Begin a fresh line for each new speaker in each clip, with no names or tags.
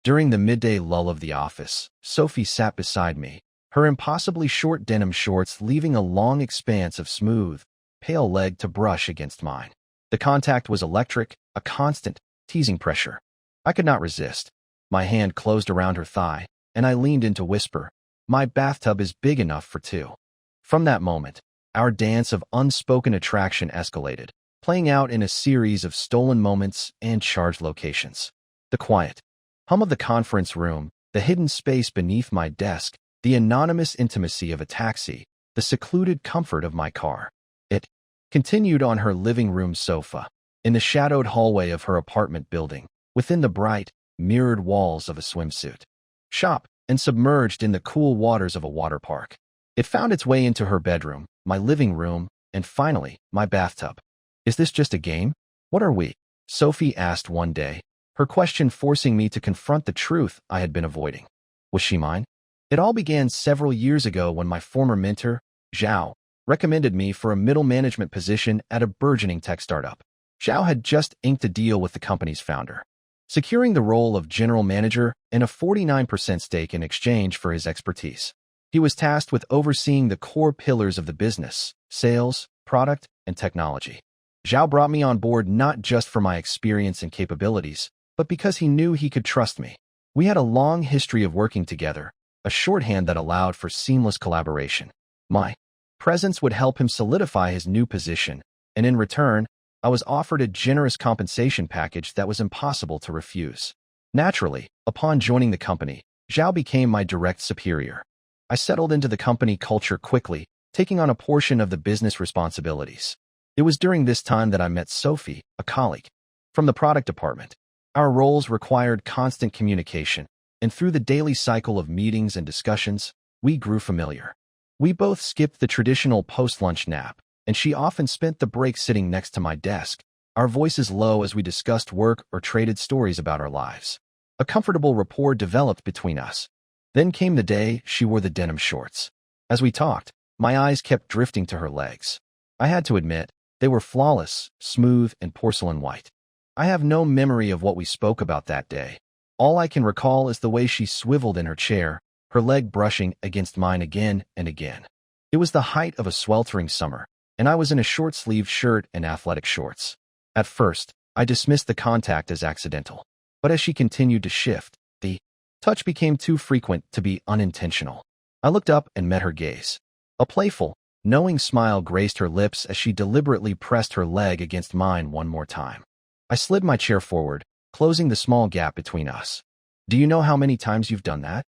During the midday lull of the office, Sophie sat beside me, her impossibly short denim shorts leaving a long expanse of smooth, pale leg to brush against mine. The contact was electric, a constant, teasing pressure. I could not resist. My hand closed around her thigh, and I leaned in to whisper, "My bathtub is big enough for two." From that moment, our dance of unspoken attraction escalated, playing out in a series of stolen moments and charged locations. The quiet hum of the conference room, the hidden space beneath my desk, the anonymous intimacy of a taxi, the secluded comfort of my car. It continued on her living room sofa, in the shadowed hallway of her apartment building, within the bright, mirrored walls of a swimsuit shop, and submerged in the cool waters of a water park. It found its way into her bedroom, my living room, and finally, my bathtub. "Is this just a game? What are we?" Sophie asked one day, her question forcing me to confront the truth I had been avoiding. Was she mine? It all began several years ago when my former mentor, Zhao, recommended me for a middle management position at a burgeoning tech startup. Zhao had just inked a deal with the company's founder, securing the role of general manager and a 49% stake in exchange for his expertise. He was tasked with overseeing the core pillars of the business: sales, product, and technology. Zhao brought me on board not just for my experience and capabilities, but because he knew he could trust me. We had a long history of working together, a shorthand that allowed for seamless collaboration. My presence would help him solidify his new position, and in return, I was offered a generous compensation package that was impossible to refuse. Naturally, upon joining the company, Zhao became my direct superior. I settled into the company culture quickly, taking on a portion of the business responsibilities. It was during this time that I met Sophie, a colleague from the product department. Our roles required constant communication, and through the daily cycle of meetings and discussions, we grew familiar. We both skipped the traditional post-lunch nap, and she often spent the break sitting next to my desk, our voices low as we discussed work or traded stories about our lives. A comfortable rapport developed between us. Then came the day she wore the denim shorts. As we talked, my eyes kept drifting to her legs. I had to admit, they were flawless, smooth, and porcelain white. I have no memory of what we spoke about that day. All I can recall is the way she swiveled in her chair, her leg brushing against mine again and again. It was the height of a sweltering summer, and I was in a short-sleeved shirt and athletic shorts. At first, I dismissed the contact as accidental, but as she continued to shift, the touch became too frequent to be unintentional. I looked up and met her gaze. A playful, knowing smile graced her lips as she deliberately pressed her leg against mine one more time. I slid my chair forward, closing the small gap between us. "Do you know how many times you've done that?"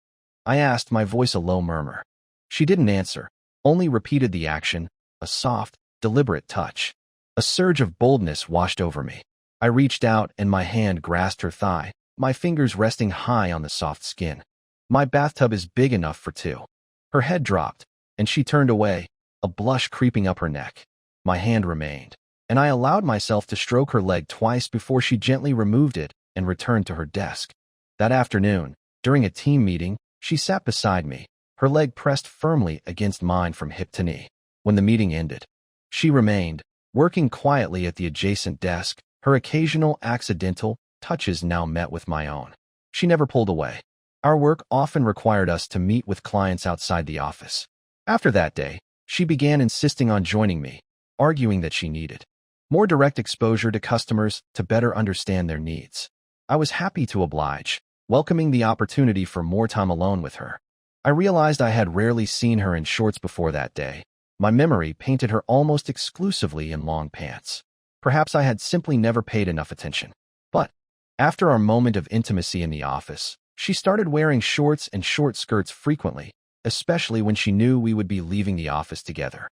I asked, my voice a low murmur. She didn't answer, only repeated the action, a soft, deliberate touch. A surge of boldness washed over me. I reached out and my hand grasped her thigh, my fingers resting high on the soft skin. "My bathtub is big enough for two." Her head dropped, and she turned away, a blush creeping up her neck. My hand remained, and I allowed myself to stroke her leg twice before she gently removed it and returned to her desk. That afternoon, during a team meeting, she sat beside me, her leg pressed firmly against mine from hip to knee. When the meeting ended, she remained, working quietly at the adjacent desk, her occasional accidental touches now met with my own. She never pulled away. Our work often required us to meet with clients outside the office. After that day, she began insisting on joining me, arguing that she needed more direct exposure to customers to better understand their needs. I was happy to oblige, welcoming the opportunity for more time alone with her. I realized I had rarely seen her in shorts before that day. My memory painted her almost exclusively in long pants. Perhaps I had simply never paid enough attention. But after our moment of intimacy in the office, she started wearing shorts and short skirts frequently, especially when she knew we would be leaving the office together.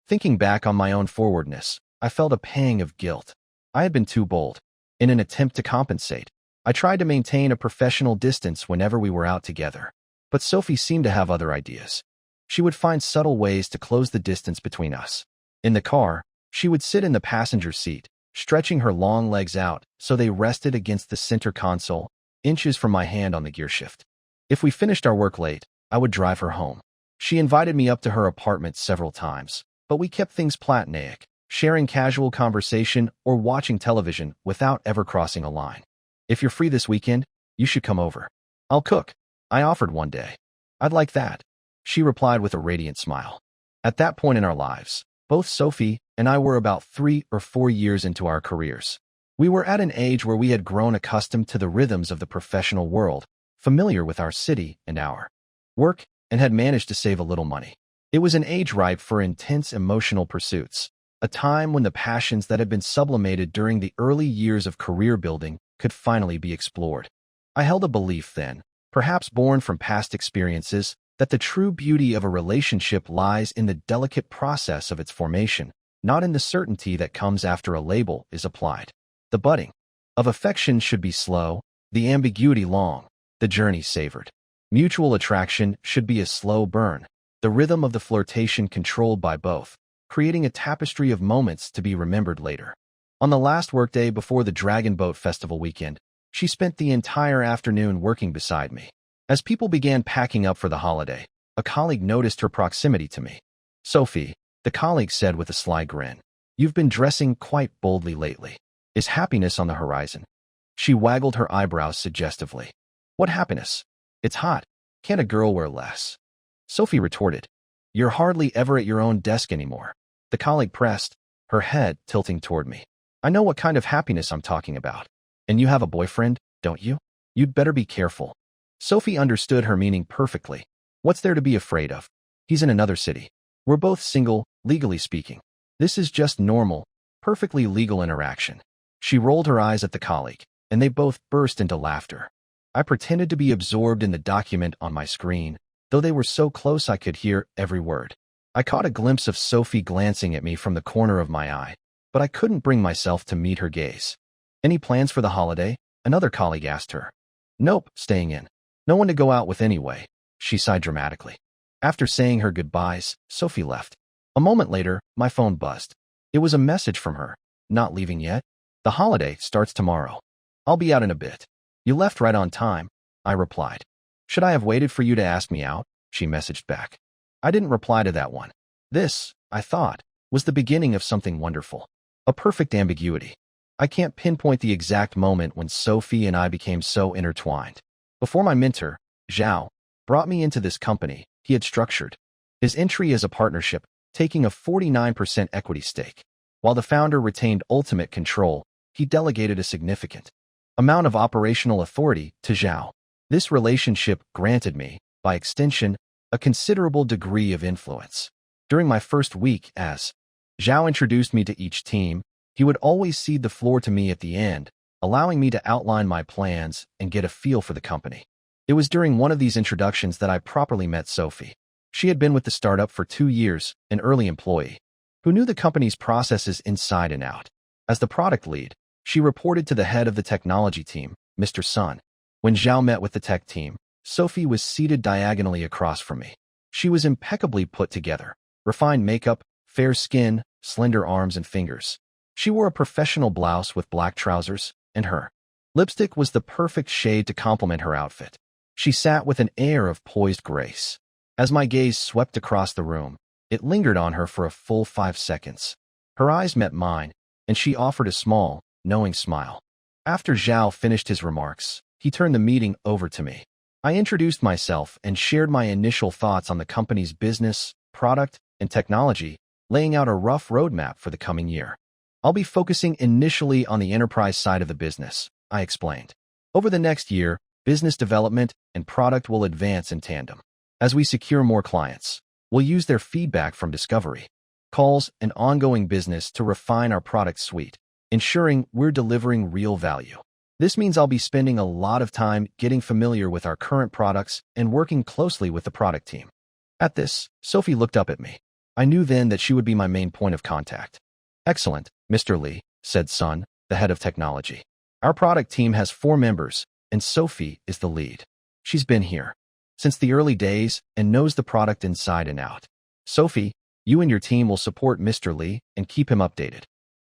Thinking back on my own forwardness, I felt a pang of guilt. I had been too bold. In an attempt to compensate, I tried to maintain a professional distance whenever we were out together. But Sophie seemed to have other ideas. She would find subtle ways to close the distance between us. In the car, she would sit in the passenger seat, stretching her long legs out so they rested against the center console, inches from my hand on the gearshift. If we finished our work late, I would drive her home. She invited me up to her apartment several times, but we kept things platonic, sharing casual conversation or watching television without ever crossing a line. "If you're free this weekend, you should come over," I'll cook, I offered one day. I'd like that, she replied with a radiant smile. At that point in our lives, both Sophie and I were about 3 or 4 years into our careers. We were at an age where we had grown accustomed to the rhythms of the professional world, familiar with our city and our work, and had managed to save a little money. It was an age ripe for intense emotional pursuits, a time when the passions that had been sublimated during the early years of career building could finally be explored. I held a belief then, perhaps born from past experiences, that the true beauty of a relationship lies in the delicate process of its formation, not in the certainty that comes after a label is applied. The budding of affection should be slow, the ambiguity long, the journey savored. Mutual attraction should be a slow burn, the rhythm of the flirtation controlled by both, creating a tapestry of moments to be remembered later. On the last workday before the Dragon Boat Festival weekend, she spent the entire afternoon working beside me. As people began packing up for the holiday, a colleague noticed her proximity to me. "Sophie," the colleague said with a sly grin, "you've been dressing quite boldly lately. Is happiness on the horizon?" She waggled her eyebrows suggestively. "What happiness? It's hot. Can't a girl wear less?" Sophie retorted, "You're hardly ever at your own desk anymore." The colleague pressed, her head tilting toward me. "I know what kind of happiness I'm talking about. And you have a boyfriend, don't you? You'd better be careful." Sophie understood her meaning perfectly. "What's there to be afraid of? He's in another city. We're both single, legally speaking. This is just normal, perfectly legal interaction." She rolled her eyes at the colleague, and they both burst into laughter. I pretended to be absorbed in the document on my screen, though they were so close I could hear every word. I caught a glimpse of Sophie glancing at me from the corner of my eye, but I couldn't bring myself to meet her gaze. "Any plans for the holiday?" another colleague asked her. "Nope, staying in. No one to go out with anyway," she sighed dramatically. After saying her goodbyes, Sophie left. A moment later, my phone buzzed. It was a message from her. "Not leaving yet? The holiday starts tomorrow. I'll be out in a bit." "You left right on time," I replied. "Should I have waited for you to ask me out?" she messaged back. I didn't reply to that one. This, I thought, was the beginning of something wonderful. A perfect ambiguity. I can't pinpoint the exact moment when Sophie and I became so intertwined. Before my mentor, Zhao, brought me into this company, he had structured his entry as a partnership, taking a 49% equity stake. While the founder retained ultimate control, he delegated a significant amount of operational authority to Zhao. This relationship granted me, by extension, a considerable degree of influence. During my first week as Zhao introduced me to each team, he would always cede the floor to me at the end, allowing me to outline my plans and get a feel for the company. It was during one of these introductions that I properly met Sophie. She had been with the startup for 2 years, an early employee, who knew the company's processes inside and out. As the product lead, she reported to the head of the technology team, Mr. Sun. When Zhao met with the tech team, Sophie was seated diagonally across from me. She was impeccably put together, refined makeup, fair skin, slender arms and fingers. She wore a professional blouse with black trousers, and her lipstick was the perfect shade to complement her outfit. She sat with an air of poised grace. As my gaze swept across the room, it lingered on her for a full 5 seconds. Her eyes met mine, and she offered a small, knowing smile. After Zhao finished his remarks, he turned the meeting over to me. I introduced myself and shared my initial thoughts on the company's business, product, and technology, laying out a rough roadmap for the coming year. "I'll be focusing initially on the enterprise side of the business," I explained. "Over the next year, business development and product will advance in tandem. As we secure more clients, we'll use their feedback from discovery, calls, and ongoing business to refine our product suite, ensuring we're delivering real value. This means I'll be spending a lot of time getting familiar with our current products and working closely with the product team." At this, Sophie looked up at me. I knew then that she would be my main point of contact. "Excellent, Mr. Lee," said Sun, the head of technology. "Our product team has 4 members, and Sophie is the lead. She's been here since the early days and knows the product inside and out. Sophie, you and your team will support Mr. Lee and keep him updated."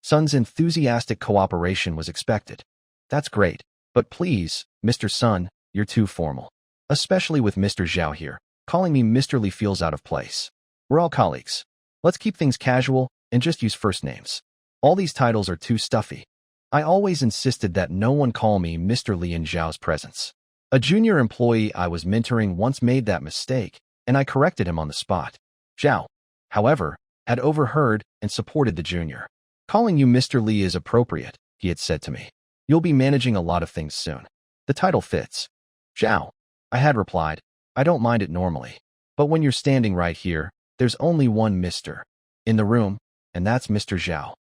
Sun's enthusiastic cooperation was expected. "That's great, but please, Mr. Sun, you're too formal. Especially with Mr. Zhao here. Calling me Mr. Lee feels out of place. We're all colleagues. Let's keep things casual and just use first names. All these titles are too stuffy." I always insisted that no one call me Mr. Lee in Zhao's presence. A junior employee I was mentoring once made that mistake, and I corrected him on the spot. Zhao, however, had overheard and supported the junior. Calling you Mr. Lee is appropriate, he had said to me. You'll be managing a lot of things soon. The title fits. Zhao, I had replied. I don't mind it normally. But when you're standing right here, there's only one Mr. in the room, and that's Mr. Zhao.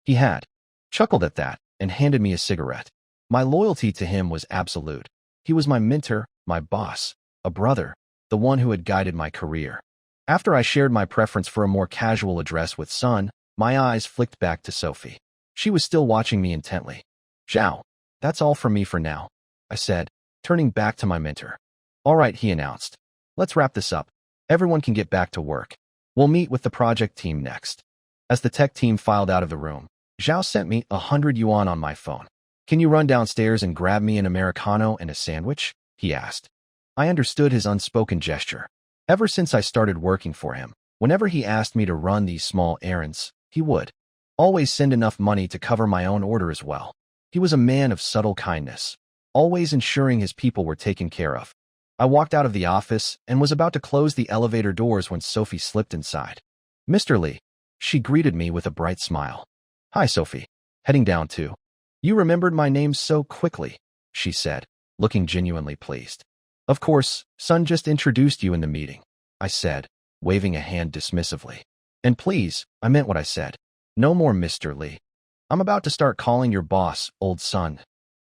He had chuckled at that and handed me a cigarette. My loyalty to him was absolute. He was my mentor, my boss, a brother, the one who had guided my career. After I shared my preference for a more casual address with Sun, my eyes flicked back to Sophie. She was still watching me intently. Zhao, that's all from me for now, I said, turning back to my mentor. All right, he announced. Let's wrap this up. Everyone can get back to work. We'll meet with the project team next. As the tech team filed out of the room, Zhao sent me 100 yuan on my phone. Can you run downstairs and grab me an Americano and a sandwich? He asked. I understood his unspoken gesture. Ever since I started working for him, whenever he asked me to run these small errands, he would always send enough money to cover my own order as well. He was a man of subtle kindness, always ensuring his people were taken care of. I walked out of the office and was about to close the elevator doors when Sophie slipped inside. Mr. Lee, she greeted me with a bright smile. Hi, Sophie. Heading down too. You remembered my name so quickly, she said, looking genuinely pleased. Of course, Sun just introduced you in the meeting, I said, waving a hand dismissively. And please, I meant what I said. No more Mr. Lee. I'm about to start calling your boss, old Sun.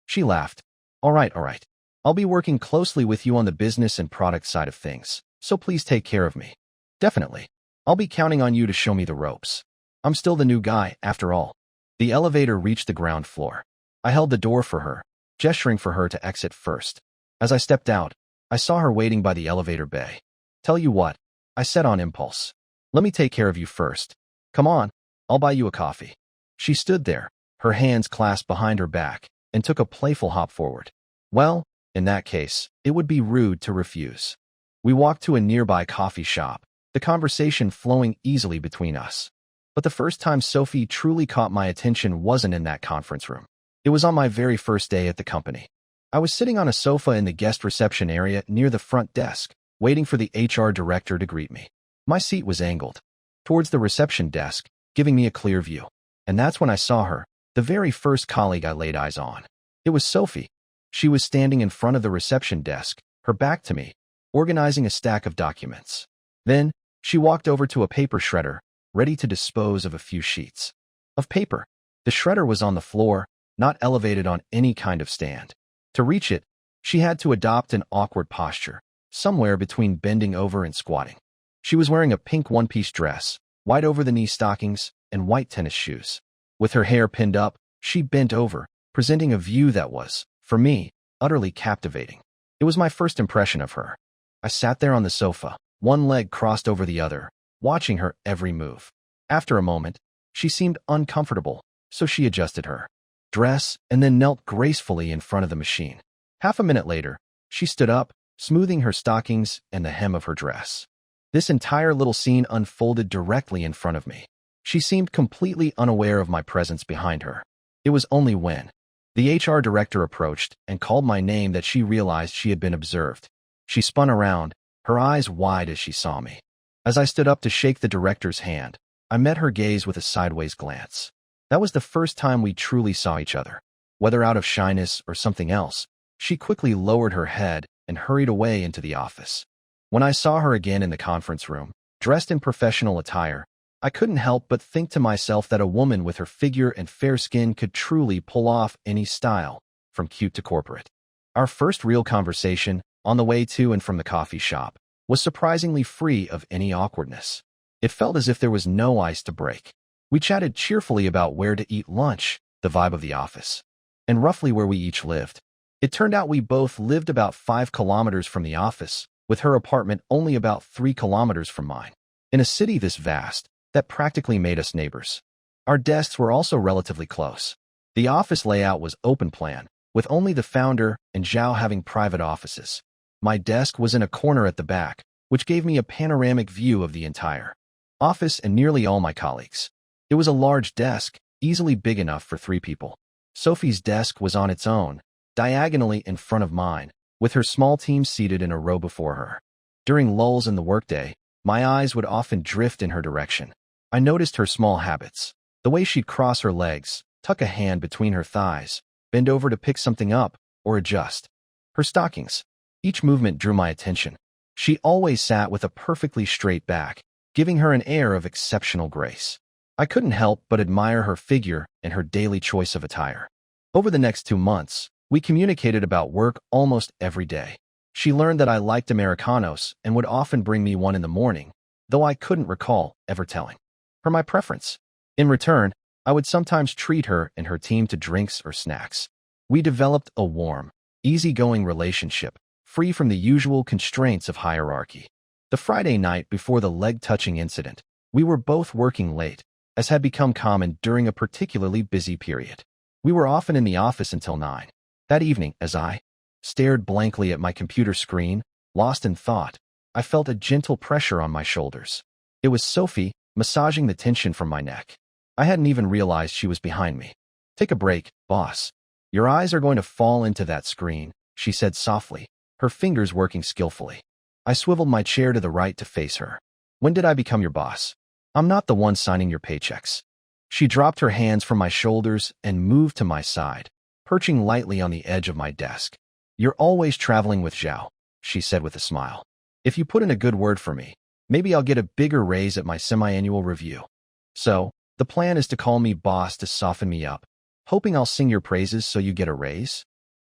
She laughed. All right. I'll be working closely with you on the business and product side of things, so please take care of me. Definitely. I'll be counting on you to show me the ropes. I'm still the new guy, after all. The elevator reached the ground floor. I held the door for her, gesturing for her to exit first. As I stepped out, I saw her waiting by the elevator bay. Tell you what, I said on impulse. Let me take care of you first. Come on, I'll buy you a coffee. She stood there, her hands clasped behind her back, and took a playful hop forward. Well, in that case, it would be rude to refuse. We walked to a nearby coffee shop, the conversation flowing easily between us. But the first time Sophie truly caught my attention wasn't in that conference room. It was on my very first day at the company. I was sitting on a sofa in the guest reception area near the front desk, waiting for the HR director to greet me. My seat was angled towards the reception desk, giving me a clear view. And that's when I saw her, the very first colleague I laid eyes on. It was Sophie. She was standing in front of the reception desk, her back to me, organizing a stack of documents. Then, she walked over to a paper shredder, ready to dispose of a few sheets of paper. The shredder was on the floor, not elevated on any kind of stand. To reach it, she had to adopt an awkward posture, somewhere between bending over and squatting. She was wearing a pink one-piece dress, white over-the-knee stockings, and white tennis shoes. With her hair pinned up, she bent over, presenting a view that was, for me, utterly captivating. It was my first impression of her. I sat there on the sofa, one leg crossed over the other, watching her every move. After a moment, she seemed uncomfortable, so she adjusted her dress and then knelt gracefully in front of the machine. Half a minute later, she stood up, smoothing her stockings and the hem of her dress. This entire little scene unfolded directly in front of me. She seemed completely unaware of my presence behind her. It was only when the HR director approached and called my name that she realized she had been observed. She spun around, her eyes wide as she saw me. As I stood up to shake the director's hand, I met her gaze with a sideways glance. That was the first time we truly saw each other. Whether out of shyness or something else, she quickly lowered her head and hurried away into the office. When I saw her again in the conference room, dressed in professional attire, I couldn't help but think to myself that a woman with her figure and fair skin could truly pull off any style, from cute to corporate. Our first real conversation, on the way to and from the coffee shop, was surprisingly free of any awkwardness. It felt as if there was no ice to break. We chatted cheerfully about where to eat lunch, the vibe of the office, and roughly where we each lived. It turned out we both lived about 5 kilometers from the office, with her apartment only about 3 kilometers from mine. In a city this vast, that practically made us neighbors. Our desks were also relatively close. The office layout was open plan, with only the founder and Zhao having private offices. My desk was in a corner at the back, which gave me a panoramic view of the entire office and nearly all my colleagues. It was a large desk, easily big enough for 3 people. Sophie's desk was on its own, diagonally in front of mine, with her small team seated in a row before her. During lulls in the workday, my eyes would often drift in her direction. I noticed her small habits, the way she'd cross her legs, tuck a hand between her thighs, bend over to pick something up, or adjust her stockings. Each movement drew my attention. She always sat with a perfectly straight back, giving her an air of exceptional grace. I couldn't help but admire her figure and her daily choice of attire. Over the next 2 months, we communicated about work almost every day. She learned that I liked Americanos and would often bring me one in the morning, though I couldn't recall ever telling her my preference. In return, I would sometimes treat her and her team to drinks or snacks. We developed a warm, easygoing relationship, free from the usual constraints of hierarchy. The Friday night before the leg-touching incident, we were both working late, as had become common during a particularly busy period. We were often in the office until 9. That evening, as I stared blankly at my computer screen, lost in thought, I felt a gentle pressure on my shoulders. It was Sophie, massaging the tension from my neck. I hadn't even realized she was behind me. "Take a break, boss. Your eyes are going to fall into that screen," she said softly, her fingers working skillfully. I swiveled my chair to the right to face her. "When did I become your boss? I'm not the one signing your paychecks." She dropped her hands from my shoulders and moved to my side, perching lightly on the edge of my desk. "You're always traveling with Zhao," she said with a smile. "If you put in a good word for me, maybe I'll get a bigger raise at my semi-annual review. So, the plan is to call me boss to soften me up, hoping I'll sing your praises so you get a raise?"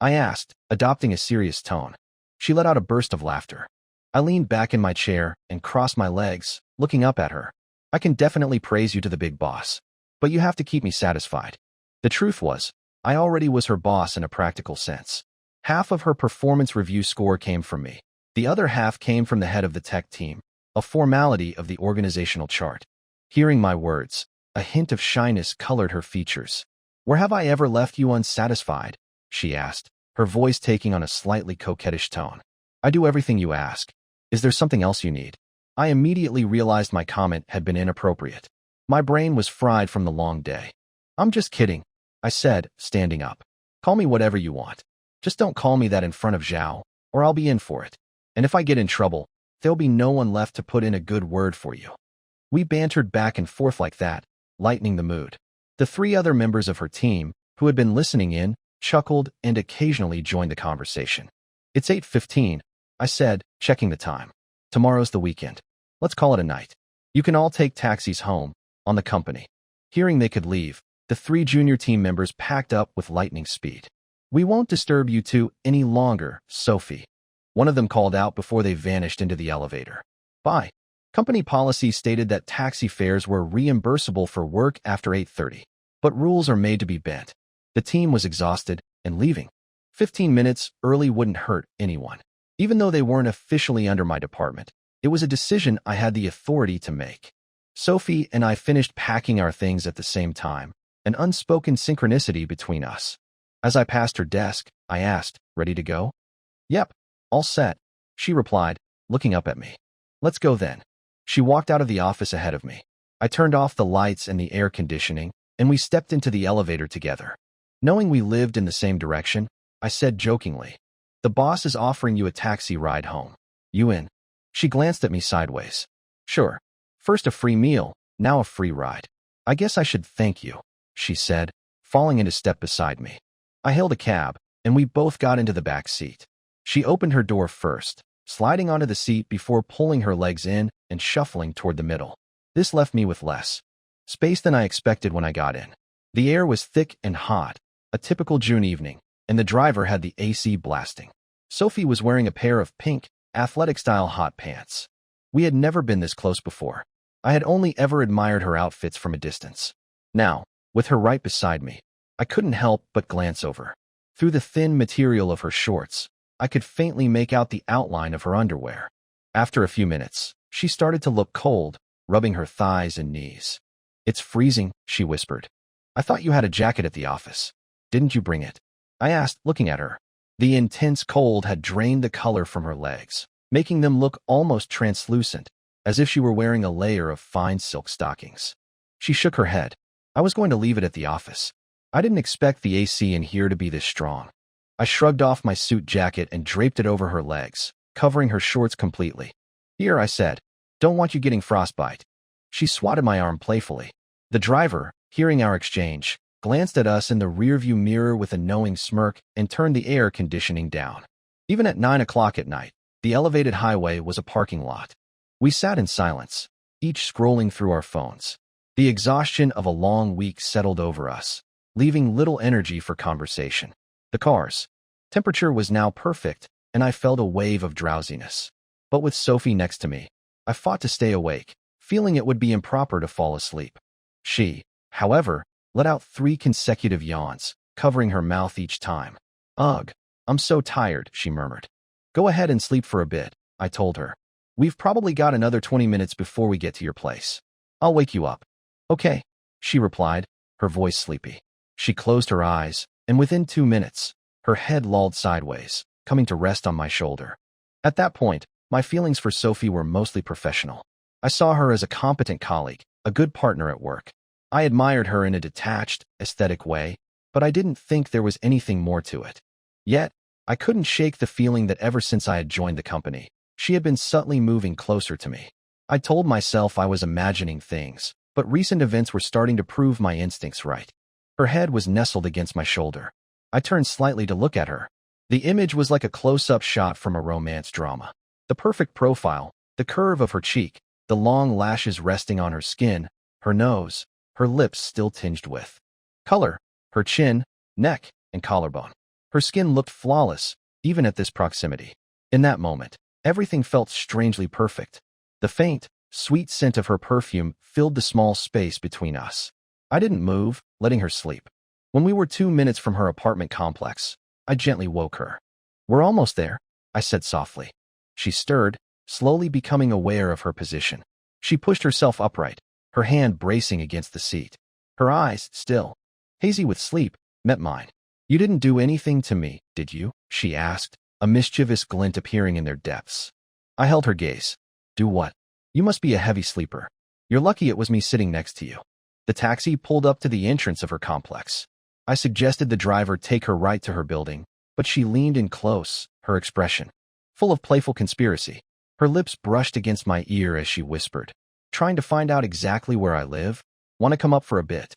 I asked, adopting a serious tone. She let out a burst of laughter. I leaned back in my chair and crossed my legs, looking up at her. "I can definitely praise you to the big boss, but you have to keep me satisfied." The truth was, I already was her boss in a practical sense. Half of her performance review score came from me. The other half came from the head of the tech team, a formality of the organizational chart. Hearing my words, a hint of shyness colored her features. "Where have I ever left you unsatisfied?" she asked, her voice taking on a slightly coquettish tone. "I do everything you ask. Is there something else you need?" I immediately realized my comment had been inappropriate. My brain was fried from the long day. "I'm just kidding," I said, standing up. "Call me whatever you want. Just don't call me that in front of Zhao, or I'll be in for it. And if I get in trouble, there'll be no one left to put in a good word for you." We bantered back and forth like that, lightening the mood. The 3 other members of her team, who had been listening in, chuckled and occasionally joined the conversation. "It's 8:15, I said, checking the time. "Tomorrow's the weekend. Let's call it a night. You can all take taxis home, on the company." Hearing they could leave, the 3 junior team members packed up with lightning speed. "We won't disturb you two any longer, Sophie," one of them called out before they vanished into the elevator. "Bye." Company policy stated that taxi fares were reimbursable for work after 8:30, but rules are made to be bent. The team was exhausted and leaving. 15 minutes early wouldn't hurt anyone. Even though they weren't officially under my department, it was a decision I had the authority to make. Sophie and I finished packing our things at the same time, an unspoken synchronicity between us. As I passed her desk, I asked, "Ready to go?" "Yep, all set," she replied, looking up at me. "Let's go then." She walked out of the office ahead of me. I turned off the lights and the air conditioning, and we stepped into the elevator together. Knowing we lived in the same direction, I said jokingly, "The boss is offering you a taxi ride home. You in?" She glanced at me sideways. "Sure. First a free meal, now a free ride. I guess I should thank you," she said, falling into step beside me. I hailed a cab, and we both got into the back seat. She opened her door first, sliding onto the seat before pulling her legs in and shuffling toward the middle. This left me with less space than I expected when I got in. The air was thick and hot, a typical June evening, and the driver had the AC blasting. Sophie was wearing a pair of pink, athletic-style hot pants. We had never been this close before. I had only ever admired her outfits from a distance. Now, with her right beside me, I couldn't help but glance over. Through the thin material of her shorts, I could faintly make out the outline of her underwear. After a few minutes, she started to look cold, rubbing her thighs and knees. "It's freezing," she whispered. "I thought you had a jacket at the office. Didn't you bring it?" I asked, looking at her. The intense cold had drained the color from her legs, making them look almost translucent, as if she were wearing a layer of fine silk stockings. She shook her head. "I was going to leave it at the office. I didn't expect the AC in here to be this strong." I shrugged off my suit jacket and draped it over her legs, covering her shorts completely. Here, I said. Don't want you getting frostbite. She swatted my arm playfully. The driver, hearing our exchange, glanced at us in the rearview mirror with a knowing smirk and turned the air conditioning down. Even at 9 o'clock at night, the elevated highway was a parking lot. We sat in silence, each scrolling through our phones. The exhaustion of a long week settled over us, leaving little energy for conversation. The car's temperature was now perfect, and I felt a wave of drowsiness. But with Sophie next to me, I fought to stay awake, feeling it would be improper to fall asleep. She, however, let out 3 consecutive yawns, covering her mouth each time. Ugh, I'm so tired, she murmured. Go ahead and sleep for a bit, I told her. We've probably got another 20 minutes before we get to your place. I'll wake you up. Okay, she replied, her voice sleepy. She closed her eyes, and within 2 minutes, her head lolled sideways, coming to rest on my shoulder. At that point, my feelings for Sophie were mostly professional. I saw her as a competent colleague, a good partner at work. I admired her in a detached, aesthetic way, but I didn't think there was anything more to it. Yet, I couldn't shake the feeling that ever since I had joined the company, she had been subtly moving closer to me. I told myself I was imagining things, but recent events were starting to prove my instincts right. Her head was nestled against my shoulder. I turned slightly to look at her. The image was like a close-up shot from a romance drama. The perfect profile, the curve of her cheek, the long lashes resting on her skin, her nose, her lips still tinged with color, her chin, neck, and collarbone. Her skin looked flawless, even at this proximity. In that moment, everything felt strangely perfect. The faint, sweet scent of her perfume filled the small space between us. I didn't move, letting her sleep. When we were 2 minutes from her apartment complex, I gently woke her. We're almost there, I said softly. She stirred, slowly becoming aware of her position. She pushed herself upright, her hand bracing against the seat. Her eyes, still hazy with sleep, met mine. You didn't do anything to me, did you? She asked, a mischievous glint appearing in their depths. I held her gaze. Do what? You must be a heavy sleeper. You're lucky it was me sitting next to you. The taxi pulled up to the entrance of her complex. I suggested the driver take her right to her building, but she leaned in close, her expression full of playful conspiracy. Her lips brushed against my ear as she whispered, trying to find out exactly where I live. Want to come up for a bit?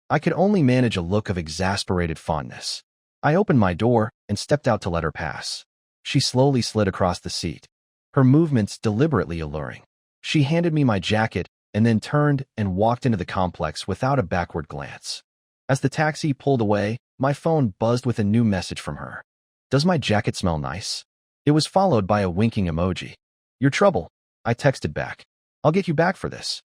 I could only manage a look of exasperated fondness. I opened my door and stepped out to let her pass. She slowly slid across the seat, her movements deliberately alluring. She handed me my jacket and then turned and walked into the complex without a backward glance. As the taxi pulled away, my phone buzzed with a new message from her. Does my jacket smell nice? It was followed by a winking emoji. Your trouble, I texted back. I'll get you back for this.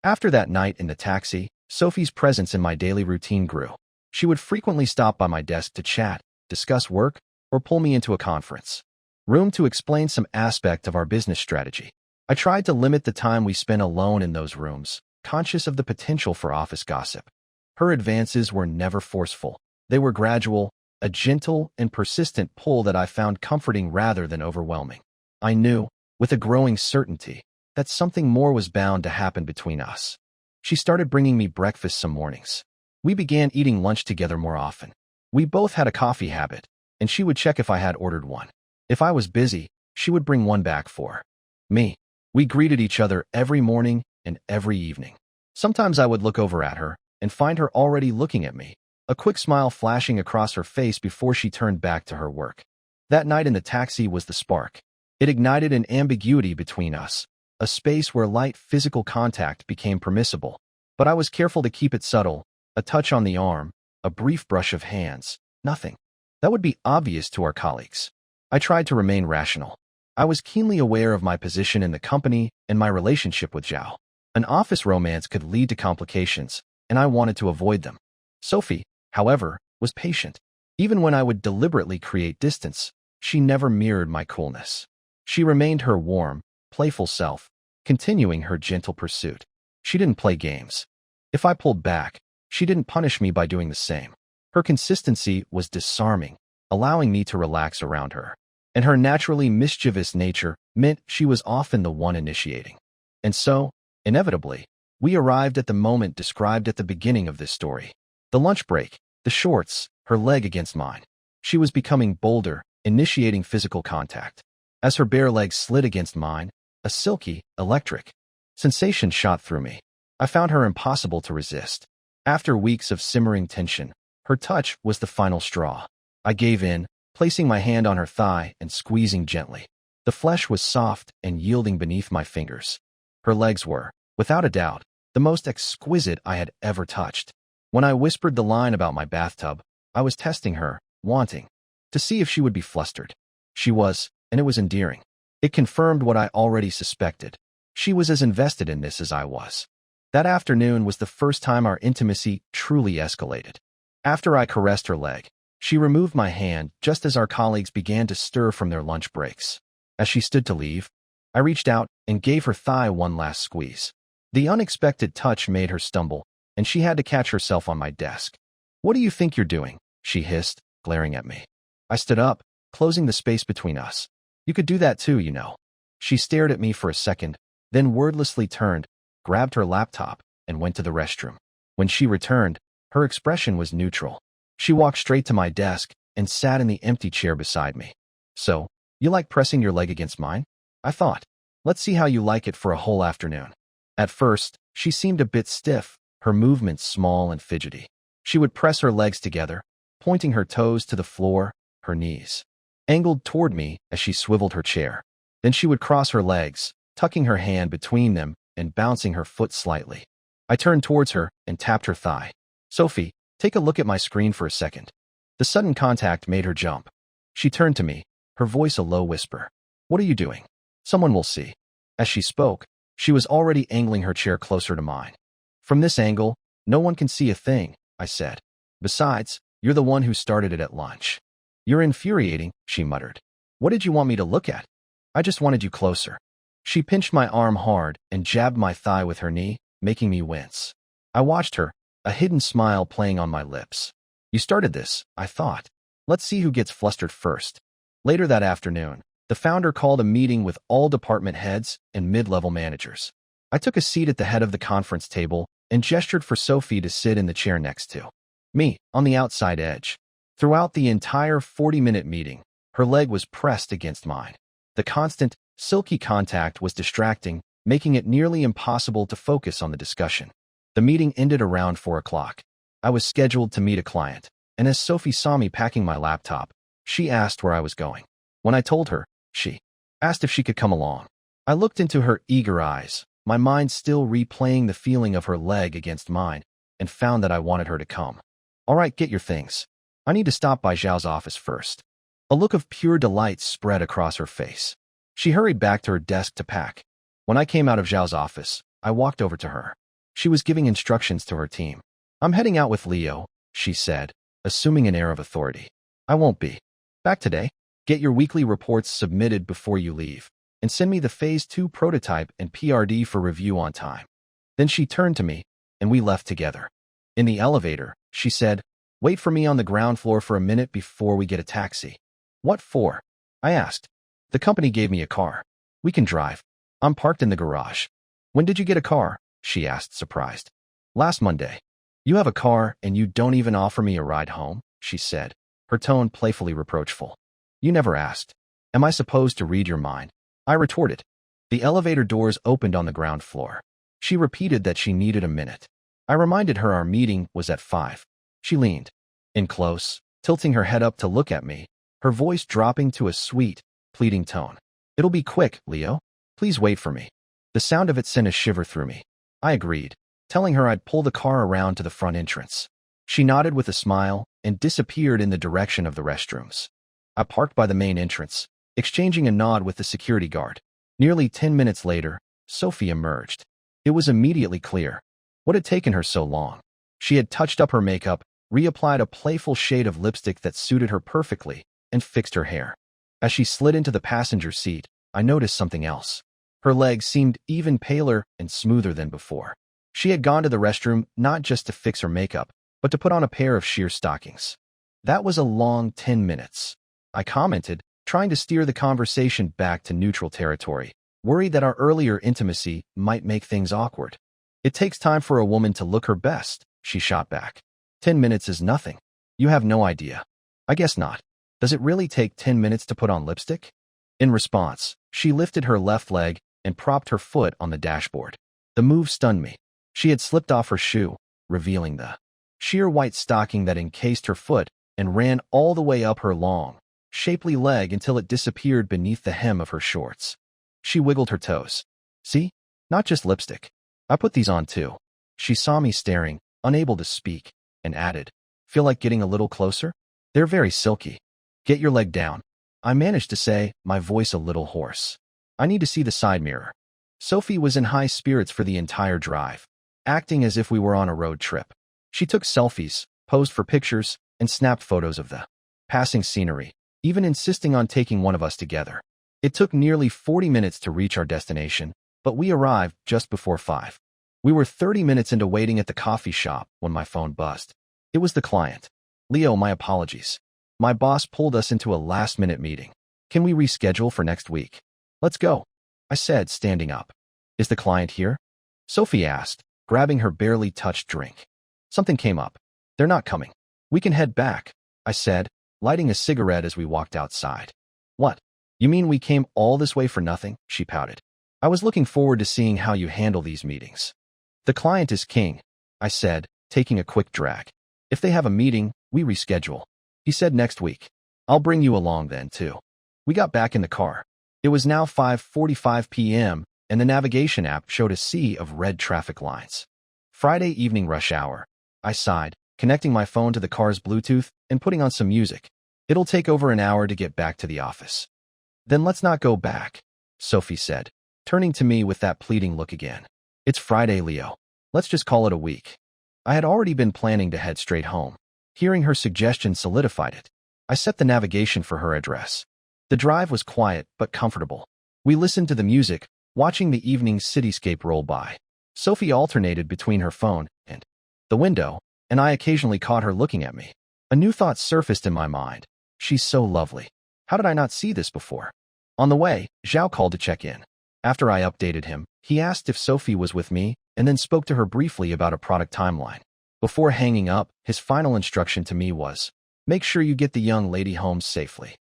After that night in the taxi, Sophie's presence in my daily routine grew. She would frequently stop by my desk to chat, discuss work, or pull me into a conference room to explain some aspect of our business strategy. I tried to limit the time we spent alone in those rooms, conscious of the potential for office gossip. Her advances were never forceful. They were gradual, a gentle and persistent pull that I found comforting rather than overwhelming. I knew, with a growing certainty, that something more was bound to happen between us. She started bringing me breakfast some mornings. We began eating lunch together more often. We both had a coffee habit, and she would check if I had ordered one. If I was busy, she would bring one back for me. We greeted each other every morning and every evening. Sometimes I would look over at her and find her already looking at me, a quick smile flashing across her face before she turned back to her work. That night in the taxi was the spark. It ignited an ambiguity between us, a space where light physical contact became permissible. But I was careful to keep it subtle, a touch on the arm, a brief brush of hands, nothing. That would be obvious to our colleagues. I tried to remain rational. I was keenly aware of my position in the company and my relationship with Zhao. An office romance could lead to complications, and I wanted to avoid them. Sophie, however, was patient. Even when I would deliberately create distance, she never mirrored my coolness. She remained her warm, playful self, continuing her gentle pursuit. She didn't play games. If I pulled back, she didn't punish me by doing the same. Her consistency was disarming, allowing me to relax around her. And her naturally mischievous nature meant she was often the one initiating. And so, inevitably, we arrived at the moment described at the beginning of this story. The lunch break, the shorts, her leg against mine. She was becoming bolder, initiating physical contact. As her bare legs slid against mine, a silky, electric sensation shot through me. I found her impossible to resist. After weeks of simmering tension, her touch was the final straw. I gave in, placing my hand on her thigh and squeezing gently. The flesh was soft and yielding beneath my fingers. Her legs were, without a doubt, the most exquisite I had ever touched. When I whispered the line about my bathtub, I was testing her, wanting to see if she would be flustered. She was, and it was endearing. It confirmed what I already suspected. She was as invested in this as I was. That afternoon was the first time our intimacy truly escalated. After I caressed her leg, she removed my hand just as our colleagues began to stir from their lunch breaks. As she stood to leave, I reached out and gave her thigh one last squeeze. The unexpected touch made her stumble, and she had to catch herself on my desk. "What do you think you're doing?" she hissed, glaring at me. I stood up, closing the space between us. "You could do that too, you know." She stared at me for a second, then wordlessly turned, grabbed her laptop, and went to the restroom. When she returned, her expression was neutral. She walked straight to my desk and sat in the empty chair beside me. "So, you like pressing your leg against mine?" I thought. "Let's see how you like it for a whole afternoon." At first, she seemed a bit stiff, her movements small and fidgety. She would press her legs together, pointing her toes to the floor, her knees angled toward me as she swiveled her chair. Then she would cross her legs, tucking her hand between them and bouncing her foot slightly. I turned towards her and tapped her thigh. "Sophie, take a look at my screen for a second." The sudden contact made her jump. She turned to me, her voice a low whisper. "What are you doing? Someone will see." As she spoke, she was already angling her chair closer to mine. "From this angle, no one can see a thing," I said. "Besides, you're the one who started it at lunch." "You're infuriating," she muttered. "What did you want me to look at?" "I just wanted you closer." She pinched my arm hard and jabbed my thigh with her knee, making me wince. I watched her, a hidden smile playing on my lips. "You started this," I thought. "Let's see who gets flustered first." Later that afternoon, the founder called a meeting with all department heads and mid-level managers. I took a seat at the head of the conference table and gestured for Sophie to sit in the chair next to me, on the outside edge. Throughout the entire 40-minute meeting, her leg was pressed against mine. The constant, silky contact was distracting, making it nearly impossible to focus on the discussion. The meeting ended around 4 o'clock. I was scheduled to meet a client, and as Sophie saw me packing my laptop, she asked where I was going. When I told her, she asked if she could come along. I looked into her eager eyes, my mind still replaying the feeling of her leg against mine, and found that I wanted her to come. "All right, get your things. I need to stop by Zhao's office first." A look of pure delight spread across her face. She hurried back to her desk to pack. When I came out of Zhao's office, I walked over to her. She was giving instructions to her team. "I'm heading out with Leo," she said, assuming an air of authority. "I won't be back today. Get your weekly reports submitted before you leave, and send me the Phase 2 prototype and PRD for review on time." Then she turned to me, and we left together. In the elevator, she said, "Wait for me on the ground floor for a minute before we get a taxi." "What for?" I asked. "The company gave me a car. We can drive. I'm parked in the garage." "When did you get a car?" she asked, surprised. "Last Monday." "You have a car and you don't even offer me a ride home?" she said, her tone playfully reproachful. "You never asked. Am I supposed to read your mind?" I retorted. The elevator doors opened on the ground floor. She repeated that she needed a minute. I reminded her our meeting was at 5. She leaned in close, tilting her head up to look at me, her voice dropping to a sweet, pleading tone. "It'll be quick, Leo. Please wait for me." The sound of it sent a shiver through me. I agreed, telling her I'd pull the car around to the front entrance. She nodded with a smile and disappeared in the direction of the restrooms. I parked by the main entrance, exchanging a nod with the security guard. Nearly 10 minutes later, Sophie emerged. It was immediately clear what had taken her so long. She had touched up her makeup, reapplied a playful shade of lipstick that suited her perfectly, and fixed her hair. As she slid into the passenger seat, I noticed something else. Her legs seemed even paler and smoother than before. She had gone to the restroom not just to fix her makeup, but to put on a pair of sheer stockings. "That was a long 10 minutes. I commented, trying to steer the conversation back to neutral territory, worried that our earlier intimacy might make things awkward. "It takes time for a woman to look her best," she shot back. 10 minutes is nothing. You have no idea." "I guess not. Does it really take 10 minutes to put on lipstick? In response, she lifted her left leg and propped her foot on the dashboard. The move stunned me. She had slipped off her shoe, revealing the sheer white stocking that encased her foot and ran all the way up her long, shapely leg until it disappeared beneath the hem of her shorts. She wiggled her toes. See? Not just lipstick. I put these on too. She saw me staring, unable to speak, and added, Feel like getting a little closer? They're very silky. Get your leg down. I managed to say, my voice a little hoarse. I need to see the side mirror. Sophie was in high spirits for the entire drive, acting as if we were on a road trip. She took selfies, posed for pictures, and snapped photos of the passing scenery, even insisting on taking one of us together. It took nearly 40 minutes to reach our destination, but we arrived just before 5. We were 30 minutes into waiting at the coffee shop when my phone buzzed. It was the client. Leo, my apologies. My boss pulled us into a last-minute meeting. Can we reschedule for next week? Let's go, I said, standing up. Is the client here? Sophie asked, grabbing her barely touched drink. Something came up. They're not coming. We can head back, I said, lighting a cigarette as we walked outside. What? You mean we came all this way for nothing? She pouted. I was looking forward to seeing how you handle these meetings. The client is king, I said, taking a quick drag. If they have a meeting, we reschedule. He said next week. I'll bring you along then, too. We got back in the car. It was now 5:45 p.m., and the navigation app showed a sea of red traffic lines. Friday evening rush hour, I sighed, connecting my phone to the car's Bluetooth and putting on some music. It'll take over an hour to get back to the office. Then let's not go back, Sophie said, turning to me with that pleading look again. It's Friday, Leo. Let's just call it a week. I had already been planning to head straight home. Hearing her suggestion solidified it. I set the navigation for her address. The drive was quiet but comfortable. We listened to the music, watching the evening cityscape roll by. Sophie alternated between her phone and the window, and I occasionally caught her looking at me. A new thought surfaced in my mind. She's so lovely. How did I not see this before? On the way, Zhao called to check in. After I updated him, he asked if Sophie was with me and then spoke to her briefly about a product timeline. Before hanging up, his final instruction to me was, make sure you get the young lady home safely.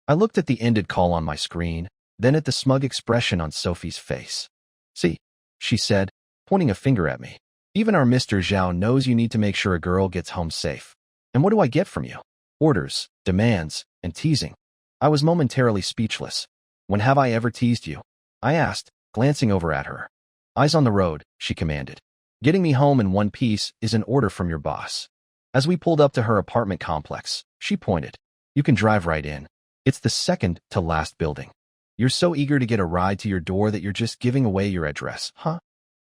I looked at the ended call on my screen, then at the smug expression on Sophie's face. See, she said, pointing a finger at me. Even our Mr. Zhao knows you need to make sure a girl gets home safe. And what do I get from you? Orders, demands, and teasing. I was momentarily speechless. When have I ever teased you? I asked, glancing over at her. Eyes on the road, she commanded. Getting me home in one piece is an order from your boss. As we pulled up to her apartment complex, she pointed. You can drive right in. It's the second to last building. You're so eager to get a ride to your door that you're just giving away your address, huh?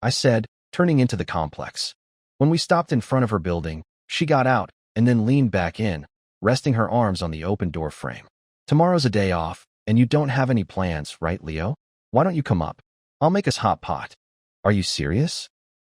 I said, turning into the complex. When we stopped in front of her building, she got out and then leaned back in, resting her arms on the open door frame. Tomorrow's a day off, and you don't have any plans, right, Leo? Why don't you come up? I'll make us hot pot. Are you serious?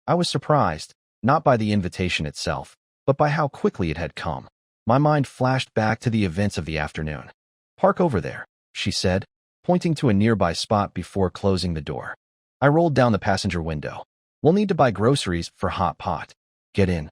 I was surprised, not by the invitation itself, but by how quickly it had come. My mind flashed back to the events of the afternoon. Park over there, she said, pointing to a nearby spot before closing the door. I rolled down the passenger window. We'll need to buy groceries for hot pot. Get in.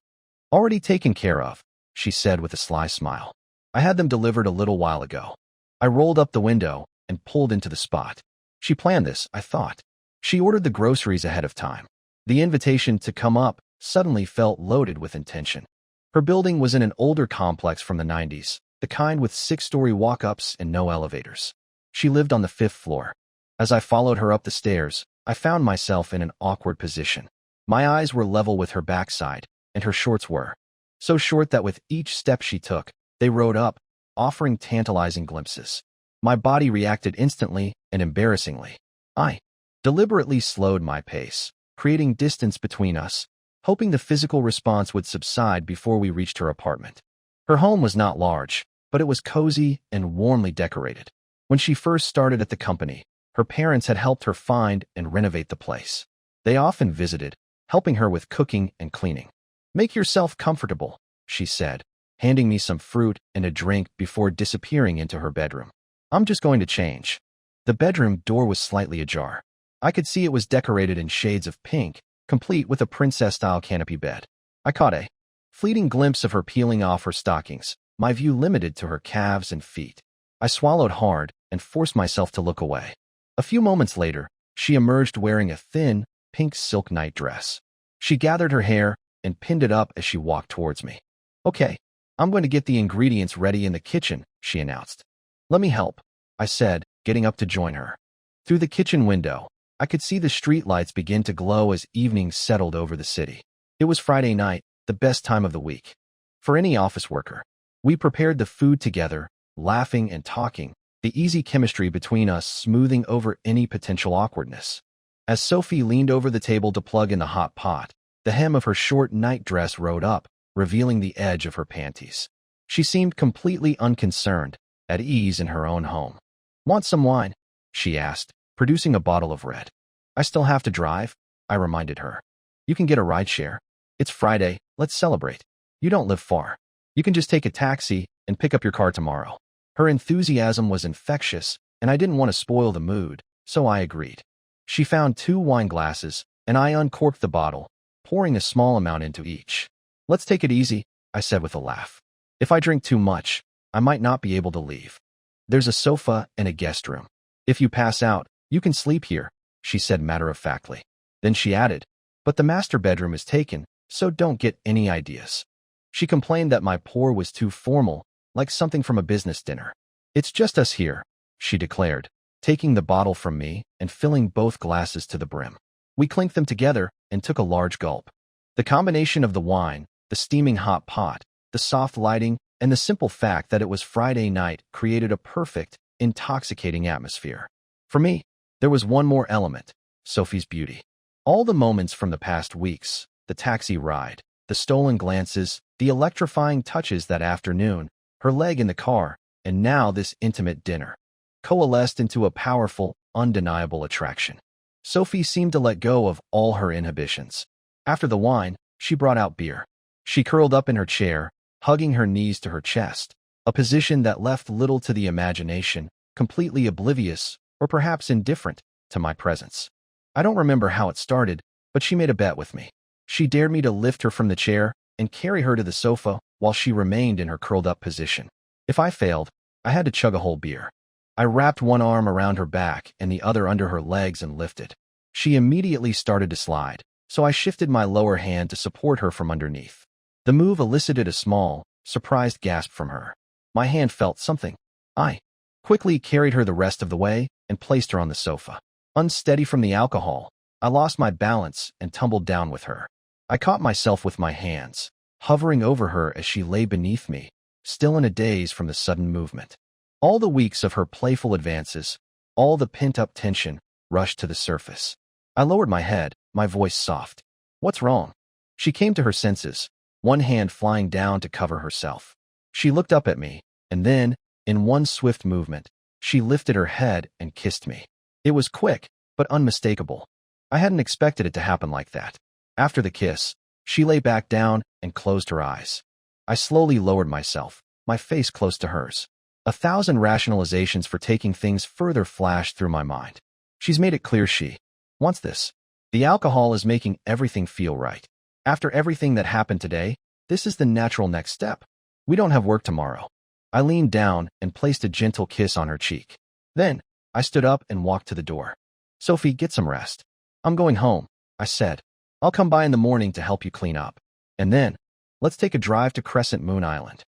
Already taken care of, she said with a sly smile. I had them delivered a little while ago. I rolled up the window and pulled into the spot. She planned this, I thought. She ordered the groceries ahead of time. The invitation to come up suddenly felt loaded with intention. Her building was in an older complex from the 90s, the kind with 6-story walk-ups and no elevators. She lived on the 5th floor. As I followed her up the stairs, I found myself in an awkward position. My eyes were level with her backside, and her shorts were so short that with each step she took, they rode up, offering tantalizing glimpses. My body reacted instantly and embarrassingly. I deliberately slowed my pace, creating distance between us, hoping the physical response would subside before we reached her apartment. Her home was not large, but it was cozy and warmly decorated. When she first started at the company, her parents had helped her find and renovate the place. They often visited, helping her with cooking and cleaning. Make yourself comfortable, she said, handing me some fruit and a drink before disappearing into her bedroom. I'm just going to change. The bedroom door was slightly ajar. I could see it was decorated in shades of pink, complete with a princess-style canopy bed. I caught a fleeting glimpse of her peeling off her stockings, my view limited to her calves and feet. I swallowed hard and forced myself to look away. A few moments later, she emerged wearing a thin, pink silk nightdress. She gathered her hair and pinned it up as she walked towards me. "Okay, I'm going to get the ingredients ready in the kitchen," she announced. "Let me help," I said, getting up to join her. Through the kitchen window, I could see the streetlights begin to glow as evening settled over the city. It was Friday night, the best time of the week for any office worker. We prepared the food together, laughing and talking, the easy chemistry between us smoothing over any potential awkwardness. As Sophie leaned over the table to plug in the hot pot, the hem of her short nightdress rode up, revealing the edge of her panties. She seemed completely unconcerned, at ease in her own home. "Want some wine?" she asked, producing a bottle of red. "I still have to drive," I reminded her. "You can get a rideshare. It's Friday, let's celebrate. You don't live far. You can just take a taxi and pick up your car tomorrow." Her enthusiasm was infectious, and I didn't want to spoil the mood, so I agreed. She found 2 wine glasses, and I uncorked the bottle, pouring a small amount into each. "Let's take it easy," I said with a laugh. "If I drink too much, I might not be able to leave. There's a sofa and a guest room. If you pass out, you can sleep here," she said matter-of-factly. Then she added, "But the master bedroom is taken, so don't get any ideas." She complained that my pour was too formal, like something from a business dinner. "It's just us here," she declared, taking the bottle from me and filling both glasses to the brim. We clinked them together and took a large gulp. The combination of the wine, the steaming hot pot, the soft lighting, and the simple fact that it was Friday night created a perfect, intoxicating atmosphere. For me, there was one more element: Sophie's beauty. All the moments from the past weeks, the taxi ride, the stolen glances, the electrifying touches that afternoon, her leg in the car, and now this intimate dinner, coalesced into a powerful, undeniable attraction. Sophie seemed to let go of all her inhibitions. After the wine, she brought out beer. She curled up in her chair, hugging her knees to her chest, a position that left little to the imagination, completely oblivious, or perhaps indifferent, to my presence. I don't remember how it started, but she made a bet with me. She dared me to lift her from the chair and carry her to the sofa while she remained in her curled-up position. If I failed, I had to chug a whole beer. I wrapped one arm around her back and the other under her legs and lifted. She immediately started to slide, so I shifted my lower hand to support her from underneath. The move elicited a small, surprised gasp from her. My hand felt something. I quickly carried her the rest of the way and placed her on the sofa. Unsteady from the alcohol, I lost my balance and tumbled down with her. I caught myself with my hands, hovering over her as she lay beneath me, still in a daze from the sudden movement. All the weeks of her playful advances, all the pent-up tension, rushed to the surface. I lowered my head, my voice soft. "What's wrong?" She came to her senses, one hand flying down to cover herself. She looked up at me, and then, in one swift movement, she lifted her head and kissed me. It was quick, but unmistakable. I hadn't expected it to happen like that. After the kiss, she lay back down and closed her eyes. I slowly lowered myself, my face close to hers. 1,000 rationalizations for taking things further flashed through my mind. She's made it clear she wants this. The alcohol is making everything feel right. After everything that happened today, this is the natural next step. We don't have work tomorrow. I leaned down and placed a gentle kiss on her cheek. Then, I stood up and walked to the door. "Sophie, get some rest." "I'm going home," I said. "I'll come by in the morning to help you clean up. And then, let's take a drive to Crescent Moon Island."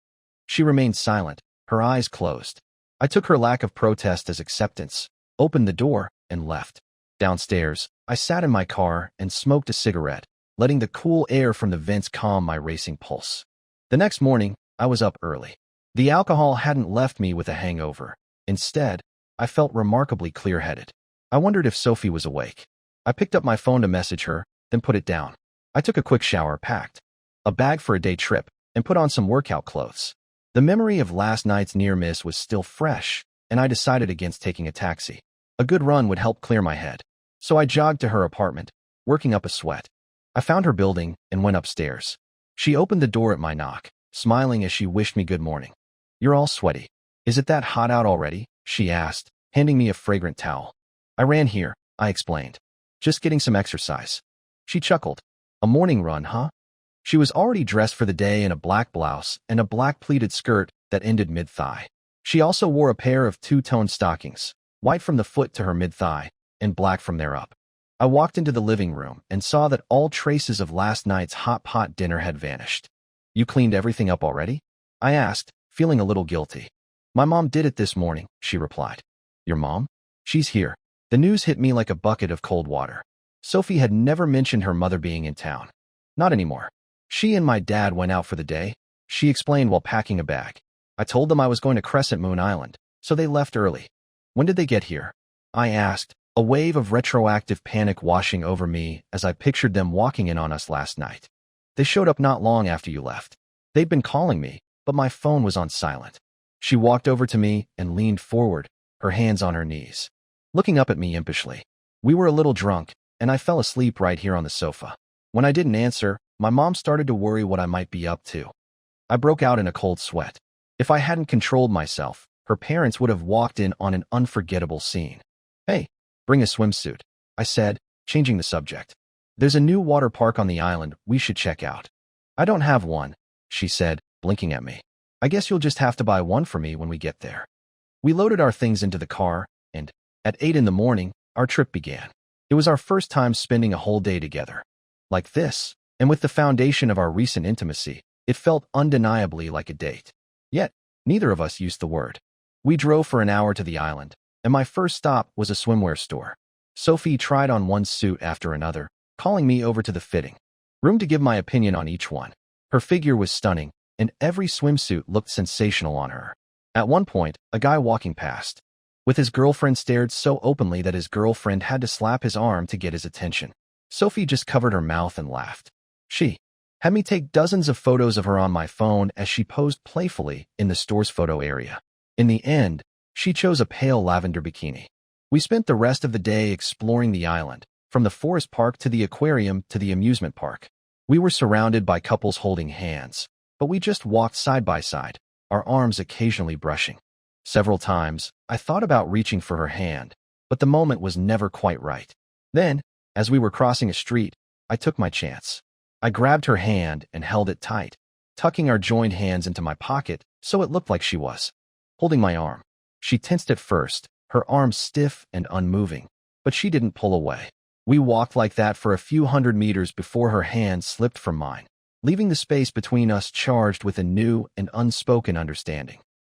She remained silent, her eyes closed. I took her lack of protest as acceptance, opened the door, and left. Downstairs, I sat in my car and smoked a cigarette, letting the cool air from the vents calm my racing pulse. The next morning, I was up early. The alcohol hadn't left me with a hangover. Instead, I felt remarkably clear-headed. I wondered if Sophie was awake. I picked up my phone to message her, then put it down. I took a quick shower, packed a bag for a day trip, and put on some workout clothes. The memory of last night's near miss was still fresh, and I decided against taking a taxi. A good run would help clear my head. So I jogged to her apartment, working up a sweat. I found her building and went upstairs. She opened the door at my knock, smiling as she wished me good morning. "You're all sweaty. Is it that hot out already?" she asked, handing me a fragrant towel. "I ran here," I explained. "Just getting some exercise." She chuckled. "A morning run, huh?" She was already dressed for the day in a black blouse and a black pleated skirt that ended mid-thigh. She also wore a pair of two-tone stockings, white from the foot to her mid-thigh, and black from there up. I walked into the living room and saw that all traces of last night's hot pot dinner had vanished. "You cleaned everything up already?" I asked, feeling a little guilty. "My mom did it this morning," she replied. "Your mom? She's here." The news hit me like a bucket of cold water. Sophie had never mentioned her mother being in town. Not anymore. "She and my dad went out for the day," she explained while packing a bag. "I told them I was going to Crescent Moon Island, so they left early." "When did they get here?" I asked, a wave of retroactive panic washing over me as I pictured them walking in on us last night. "They showed up not long after you left. They'd been calling me, but my phone was on silent." She walked over to me and leaned forward, her hands on her knees, looking up at me impishly. "We were a little drunk, and I fell asleep right here on the sofa. When I didn't answer, my mom started to worry what I might be up to." I broke out in a cold sweat. If I hadn't controlled myself, her parents would have walked in on an unforgettable scene. "Hey, bring a swimsuit," I said, changing the subject. "There's a new water park on the island we should check out." "I don't have one," she said, blinking at me. "I guess you'll just have to buy one for me when we get there." We loaded our things into the car, and at 8 in the morning, our trip began. It was our first time spending a whole day together. Like this, and with the foundation of our recent intimacy, it felt undeniably like a date. Yet, neither of us used the word. We drove for an hour to the island, and my first stop was a swimwear store. Sophie tried on one suit after another, calling me over to the fitting room to give my opinion on each one. Her figure was stunning, and every swimsuit looked sensational on her. At one point, a guy walking past with his girlfriend stared so openly that his girlfriend had to slap his arm to get his attention. Sophie just covered her mouth and laughed. She had me take dozens of photos of her on my phone as she posed playfully in the store's photo area. In the end, she chose a pale lavender bikini. We spent the rest of the day exploring the island, from the forest park to the aquarium to the amusement park. We were surrounded by couples holding hands, but we just walked side by side, our arms occasionally brushing. Several times, I thought about reaching for her hand, but the moment was never quite right. Then, as we were crossing a street, I took my chance. I grabbed her hand and held it tight, tucking our joined hands into my pocket so it looked like she was holding my arm. She tensed at first, her arms stiff and unmoving, but she didn't pull away. We walked like that for a few hundred meters before her hand slipped from mine, leaving the space between us charged with a new and unspoken understanding.